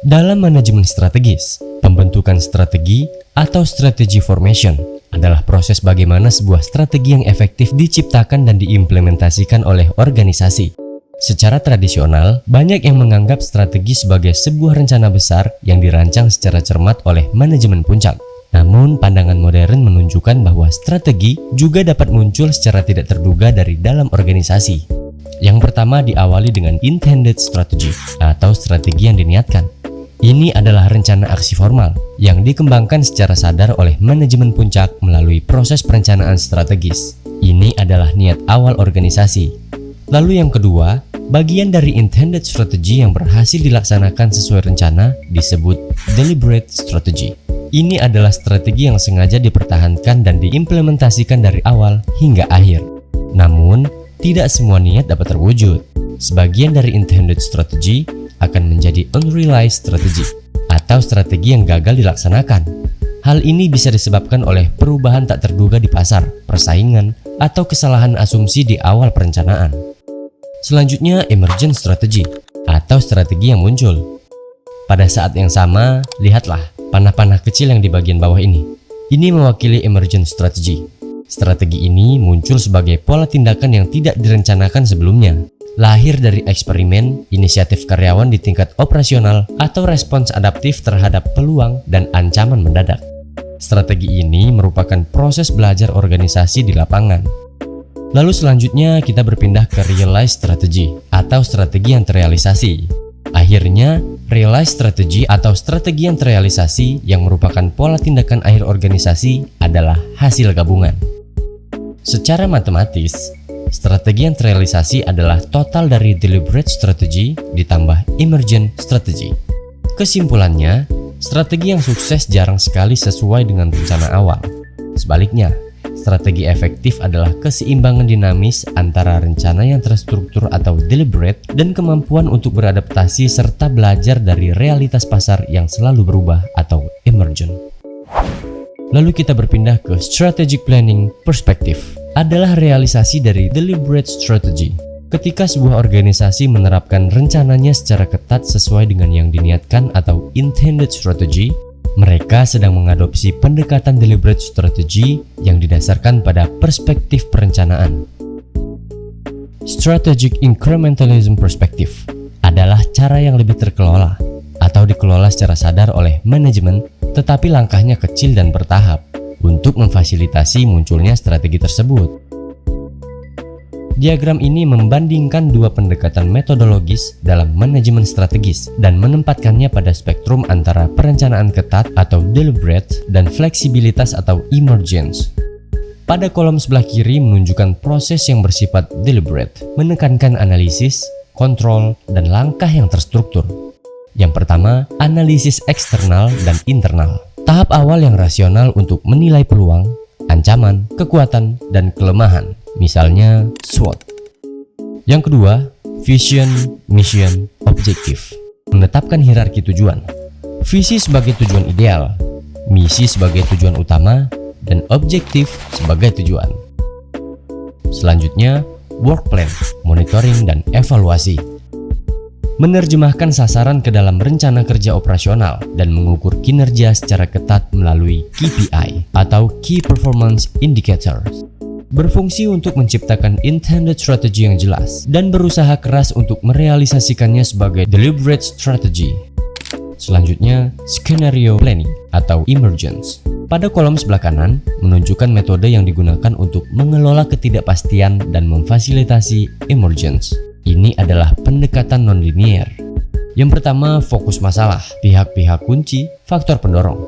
Dalam manajemen strategis, pembentukan strategi atau strategy formation adalah proses bagaimana sebuah strategi yang efektif diciptakan dan diimplementasikan oleh organisasi. Secara tradisional, banyak yang menganggap strategi sebagai sebuah rencana besar yang dirancang secara cermat oleh manajemen puncak. Namun, pandangan modern menunjukkan bahwa strategi juga dapat muncul secara tidak terduga dari dalam organisasi. Yang pertama diawali dengan intended strategy atau strategi yang diniatkan. Ini adalah rencana aksi formal yang dikembangkan secara sadar oleh manajemen puncak melalui proses perencanaan strategis. Ini adalah niat awal organisasi. Lalu yang kedua, bagian dari intended strategy yang berhasil dilaksanakan sesuai rencana disebut deliberate strategy. Ini adalah strategi yang sengaja dipertahankan dan diimplementasikan dari awal hingga akhir. Namun, tidak semua niat dapat terwujud. Sebagian dari intended strategy akan menjadi unrealized strategy atau strategi yang gagal dilaksanakan. Hal ini bisa disebabkan oleh perubahan tak terduga di pasar, persaingan, atau kesalahan asumsi di awal perencanaan. Selanjutnya, emergent strategy atau strategi yang muncul. Pada saat yang sama, lihatlah panah-panah kecil yang di bagian bawah ini. Ini mewakili emergent strategy. Strategi ini muncul sebagai pola tindakan yang tidak direncanakan sebelumnya. Lahir dari eksperimen, inisiatif karyawan di tingkat operasional, atau respons adaptif terhadap peluang dan ancaman mendadak. Strategi ini merupakan proses belajar organisasi di lapangan. Lalu selanjutnya kita berpindah ke realized strategy atau strategi yang terrealisasi. Akhirnya, realized strategy atau strategi yang terrealisasi yang merupakan pola tindakan akhir organisasi adalah hasil gabungan. Secara matematis, strategi yang terrealisasi adalah total dari deliberate strategy ditambah emergent strategy. Kesimpulannya, strategi yang sukses jarang sekali sesuai dengan rencana awal. Sebaliknya, strategi efektif adalah keseimbangan dinamis antara rencana yang terstruktur atau deliberate dan kemampuan untuk beradaptasi serta belajar dari realitas pasar yang selalu berubah atau emergent. Lalu kita berpindah ke strategic planning perspective. Adalah realisasi dari deliberate strategy. Ketika sebuah organisasi menerapkan rencananya secara ketat sesuai dengan yang diniatkan atau intended strategy, mereka sedang mengadopsi pendekatan deliberate strategy yang didasarkan pada perspektif perencanaan. Strategic incrementalism perspective adalah cara yang lebih terkelola atau dikelola secara sadar oleh manajemen, tetapi langkahnya kecil dan bertahap untuk memfasilitasi munculnya strategi tersebut. Diagram ini membandingkan dua pendekatan metodologis dalam manajemen strategis dan menempatkannya pada spektrum antara perencanaan ketat atau deliberate dan fleksibilitas atau emergence. Pada kolom sebelah kiri menunjukkan proses yang bersifat deliberate, menekankan analisis, kontrol, dan langkah yang terstruktur. Yang pertama, analisis eksternal dan internal. Tahap awal yang rasional untuk menilai peluang, ancaman, kekuatan, dan kelemahan, misalnya SWOT. Yang kedua, vision, mission, objective. Menetapkan hierarki tujuan. Visi sebagai tujuan ideal, misi sebagai tujuan utama, dan objektif sebagai tujuan. Selanjutnya, work plan, monitoring, dan evaluasi. Menerjemahkan sasaran ke dalam rencana kerja operasional dan mengukur kinerja secara ketat melalui KPI atau Key Performance Indicators. Berfungsi untuk menciptakan intended strategy yang jelas dan berusaha keras untuk merealisasikannya sebagai deliberate strategy. Selanjutnya, scenario planning atau emergence. Pada kolom sebelah kanan, menunjukkan metode yang digunakan untuk mengelola ketidakpastian dan memfasilitasi emergence. Ini adalah pendekatan non-linear. Yang pertama, fokus masalah, pihak-pihak kunci, faktor pendorong.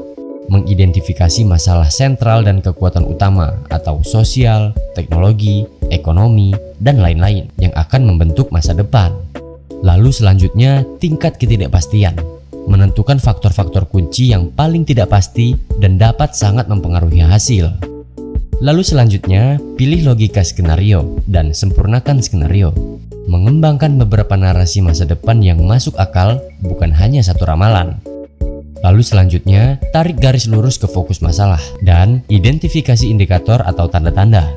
Mengidentifikasi masalah sentral dan kekuatan utama atau sosial, teknologi, ekonomi, dan lain-lain yang akan membentuk masa depan. Lalu selanjutnya, tingkat ketidakpastian. Menentukan faktor-faktor kunci yang paling tidak pasti dan dapat sangat mempengaruhi hasil. Lalu selanjutnya, pilih logika skenario dan sempurnakan skenario. Mengembangkan beberapa narasi masa depan yang masuk akal, bukan hanya satu ramalan. Lalu selanjutnya, tarik garis lurus ke fokus masalah dan identifikasi indikator atau tanda-tanda.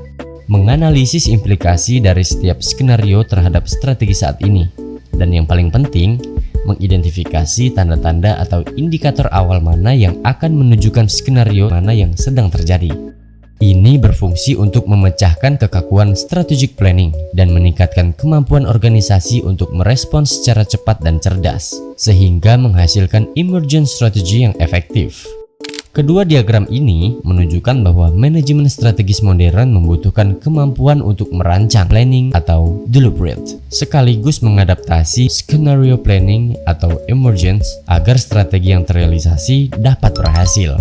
Menganalisis implikasi dari setiap skenario terhadap strategi saat ini. Dan yang paling penting, mengidentifikasi tanda-tanda atau indikator awal mana yang akan menunjukkan skenario mana yang sedang terjadi. Ini berfungsi untuk memecahkan kekakuan strategic planning dan meningkatkan kemampuan organisasi untuk merespons secara cepat dan cerdas, sehingga menghasilkan emergent strategy yang efektif. Kedua diagram ini menunjukkan bahwa manajemen strategis modern membutuhkan kemampuan untuk merancang planning atau blueprint, sekaligus mengadaptasi scenario planning atau emergence agar strategi yang terrealisasi dapat berhasil.